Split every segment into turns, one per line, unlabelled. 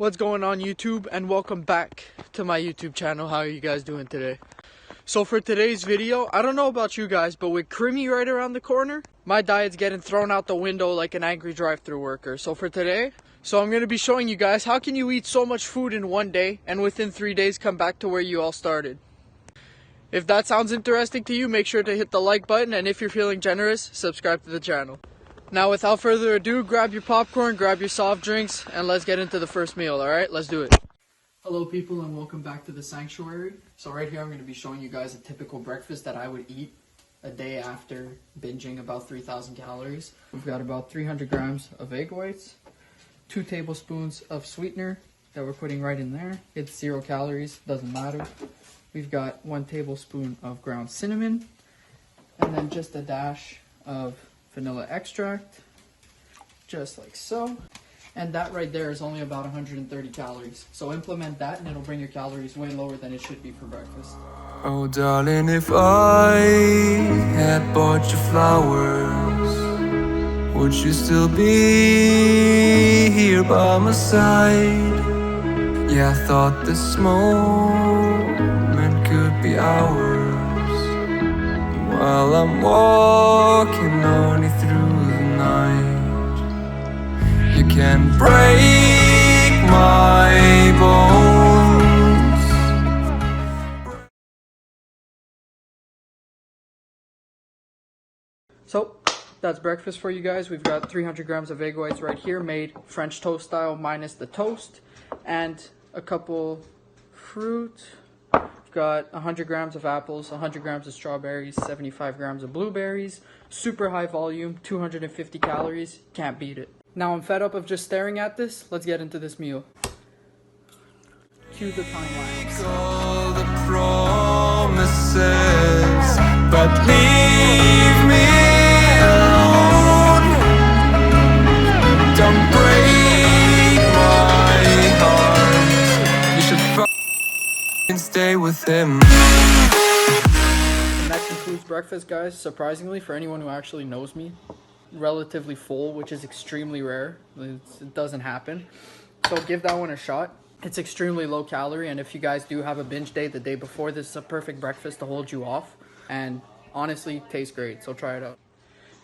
What's going on YouTube, and welcome back to my YouTube channel. How are you guys doing today? So for today's video, I don't know about you guys, but with Creamy right around the corner, my diet's getting thrown out the window like an angry drive-thru worker. So for today, I'm going to be showing you guys how can you eat so much food in one day and within 3 days come back to where you all started. If that sounds interesting to you, make sure to hit the like button, and if you're feeling generous, subscribe to the channel. Now, without further ado, grab your popcorn, grab your soft drinks, and let's get into the first meal, alright? Let's do it. Hello people, and welcome back to the sanctuary. So right here I'm going to be showing you guys a typical breakfast that I would eat a day after binging about 3,000 calories. We've got about 300 grams of egg whites, 2 tablespoons of sweetener that we're putting right in there. It's 0 calories, doesn't matter. We've got 1 tablespoon of ground cinnamon, and then just a dash of vanilla extract, just like so. And that right there is only about 130 calories. So implement that and it'll bring your calories way lower than it should be for breakfast.
Oh darling, if I had bought you flowers, would you still be here by my side? Yeah, I thought this moment could be ours. While I'm walking only through the night, you can break my bones.
So that's breakfast for you guys. We've got 300 grams of egg whites right here, made French toast style minus the toast, and a couple fruit. We've got 100 grams of apples, 100 grams of strawberries, 75 grams of blueberries, super high volume, 250 calories, can't beat it. Now I'm fed up of just staring at this, let's get into this meal. Cue the timeline.
All the promises, but leave me alone. Don't break my heart. You should stay with him.
And that concludes breakfast, guys. Surprisingly, for anyone who actually knows me, relatively full, which is extremely rare. It doesn't happen. So give that one a shot. It's extremely low calorie, and if you guys do have a binge day the day before, this is a perfect breakfast to hold you off, and honestly tastes great, so try it out.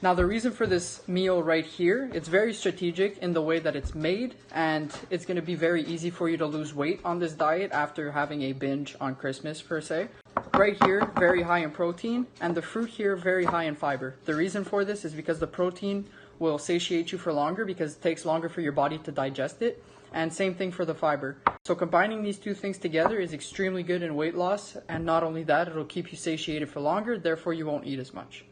Now the reason for this meal right here, it's very strategic in the way that it's made, and it's going to be very easy for you to lose weight on this diet after having a binge on Christmas per se. Right here, very high in protein, and the fruit here, very high in fiber. The reason for this is because the protein will satiate you for longer because it takes longer for your body to digest it, and same thing for the fiber. So combining these two things together is extremely good in weight loss, and not only that, it'll keep you satiated for longer, therefore you won't eat as much.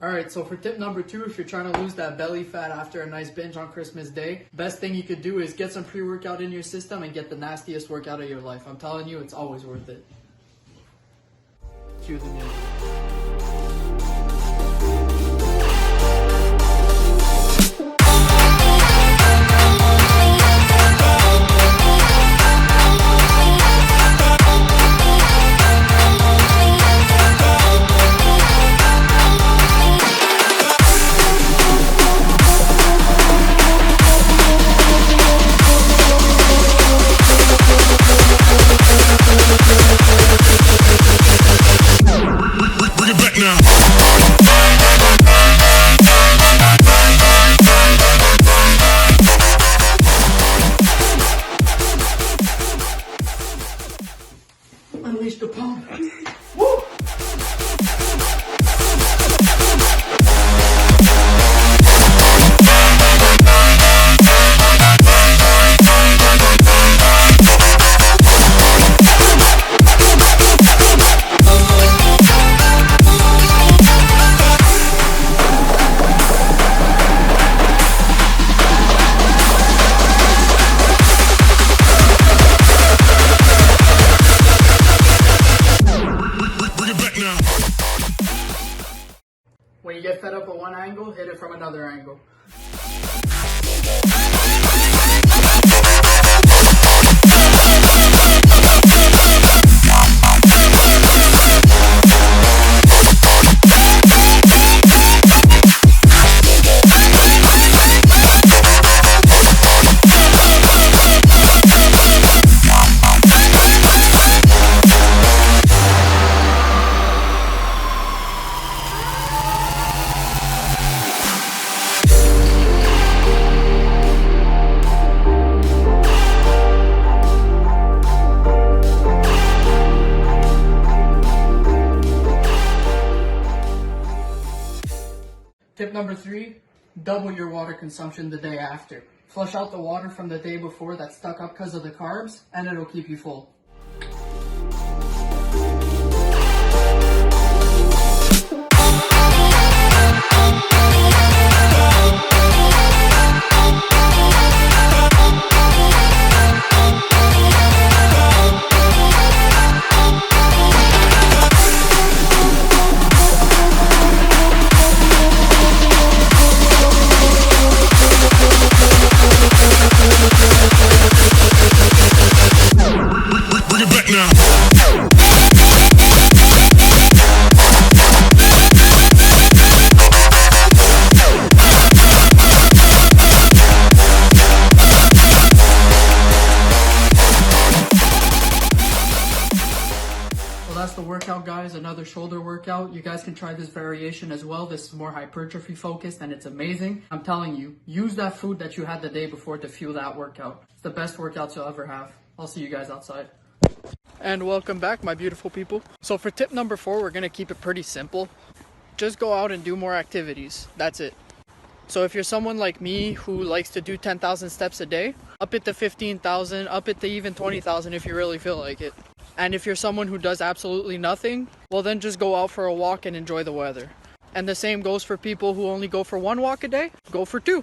Alright, so for tip number 2, if you're trying to lose that belly fat after a nice binge on Christmas Day, best thing you could do is get some pre-workout in your system and get the nastiest workout of your life. I'm telling you, it's always worth it. Cue the music. Unleash the pump. Woo! When you get fed up at one angle, hit it from another angle. number 3, double your water consumption the day after. Flush out the water from the day before that's stuck up because of the carbs, and it'll keep you full. That's the workout, guys. Another shoulder workout. You guys can try this variation as well. This is more hypertrophy focused and it's amazing. I'm telling you, use that food that you had the day before to fuel that workout. It's the best workouts you'll ever have. I'll see you guys outside. And welcome back, my beautiful people. So for tip number 4, we're gonna keep it pretty simple. Just go out and do more activities. That's it. So if you're someone like me who likes to do 10,000 steps a day, up it to 15,000, up it to even 20,000 if you really feel like it. And if you're someone who does absolutely nothing, well then just go out for a walk and enjoy the weather. And the same goes for people who only go for 1 walk a day, go for 2.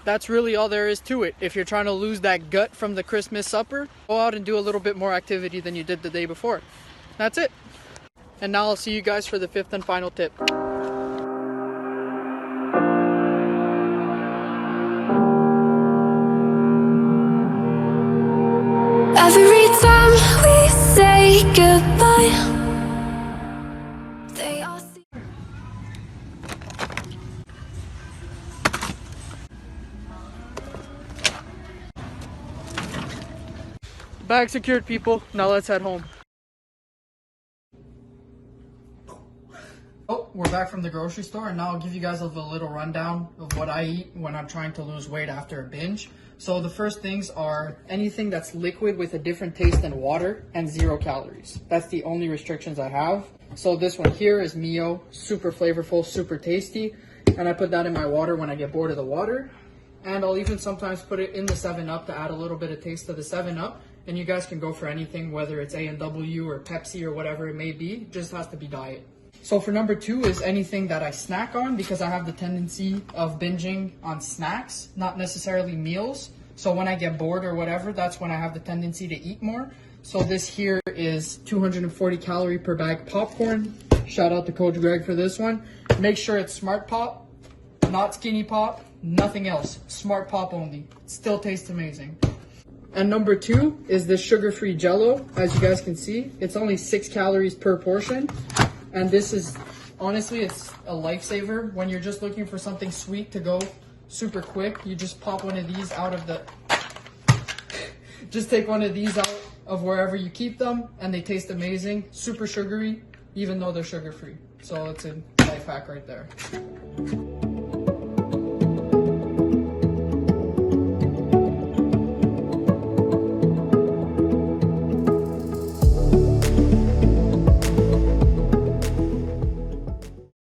That's really all there is to it. If you're trying to lose that gut from the Christmas supper, go out and do a little bit more activity than you did the day before. That's it. And now I'll see you guys for the 5th and final tip.
Every time we say goodbye, they all see.
Bag secured, people. Now let's head home. Oh, we're back from the grocery store, and now I'll give you guys a little rundown of what I eat when I'm trying to lose weight after a binge. So the first things are anything that's liquid with a different taste than water and 0 calories. That's the only restrictions I have. So this one here is Mio, super flavorful, super tasty. And I put that in my water when I get bored of the water. And I'll even sometimes put it in the 7-Up to add a little bit of taste to the 7-Up. And you guys can go for anything, whether it's A&W or Pepsi or whatever it may be. Just has to be diet. So for number 2 is anything that I snack on, because I have the tendency of binging on snacks, not necessarily meals. So when I get bored or whatever, that's when I have the tendency to eat more. So this here is 240 calorie per bag popcorn. Shout out to Coach Greg for this one. Make sure it's Smart Pop, not Skinny Pop, nothing else. Smart Pop only. It still tastes amazing. And number 2 is this sugar-free Jell-O. As you guys can see, it's only 6 calories per portion. And this is, honestly, it's a lifesaver. When you're just looking for something sweet to go super quick, you just pop one of these out of the, just take one of these out of wherever you keep them, and they taste amazing, super sugary, even though they're sugar-free. So it's a life hack right there.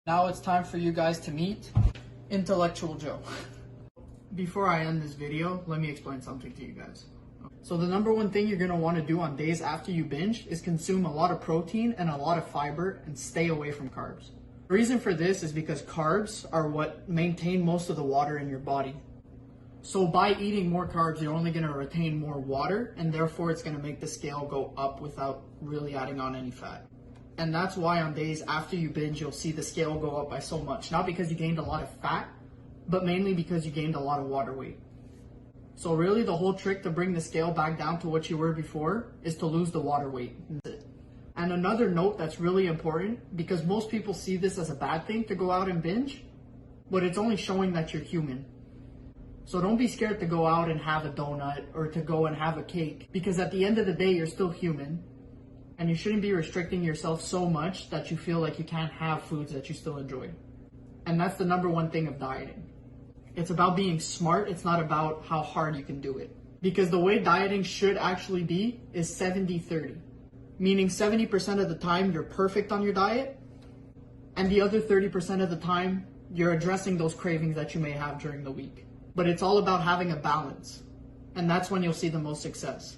Now it's time for you guys to meet Intellectual Joe. Before I end this video, let me explain something to you guys. So the number 1 thing you're going to want to do on days after you binge is consume a lot of protein and a lot of fiber and stay away from carbs. The reason for this is because carbs are what maintain most of the water in your body. So by eating more carbs, you're only going to retain more water, and therefore it's going to make the scale go up without really adding on any fat. And that's why on days after you binge, you'll see the scale go up by so much. Not because you gained a lot of fat, but mainly because you gained a lot of water weight. So really the whole trick to bring the scale back down to what you were before is to lose the water weight. And another note that's really important, because most people see this as a bad thing to go out and binge, but it's only showing that you're human. So don't be scared to go out and have a donut or to go and have a cake, because at the end of the day, you're still human. And you shouldn't be restricting yourself so much that you feel like you can't have foods that you still enjoy. And that's the number 1 thing of dieting. It's about being smart. It's not about how hard you can do it. Because the way dieting should actually be is 70-30. Meaning 70% of the time you're perfect on your diet, and the other 30% of the time you're addressing those cravings that you may have during the week. But it's all about having a balance. And that's when you'll see the most success.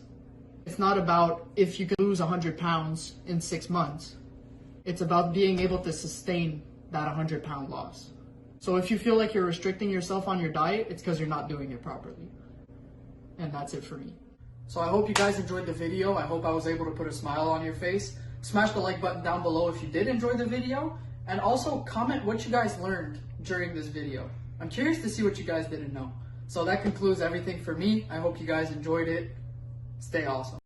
It's not about if you can lose 100 pounds in 6 months. It's about being able to sustain that 100-pound loss. So if you feel like you're restricting yourself on your diet, it's because you're not doing it properly. And that's it for me. So I hope you guys enjoyed the video. I hope I was able to put a smile on your face. Smash the like button down below if you did enjoy the video. And also comment what you guys learned during this video. I'm curious to see what you guys didn't know. So that concludes everything for me. I hope you guys enjoyed it. Stay awesome.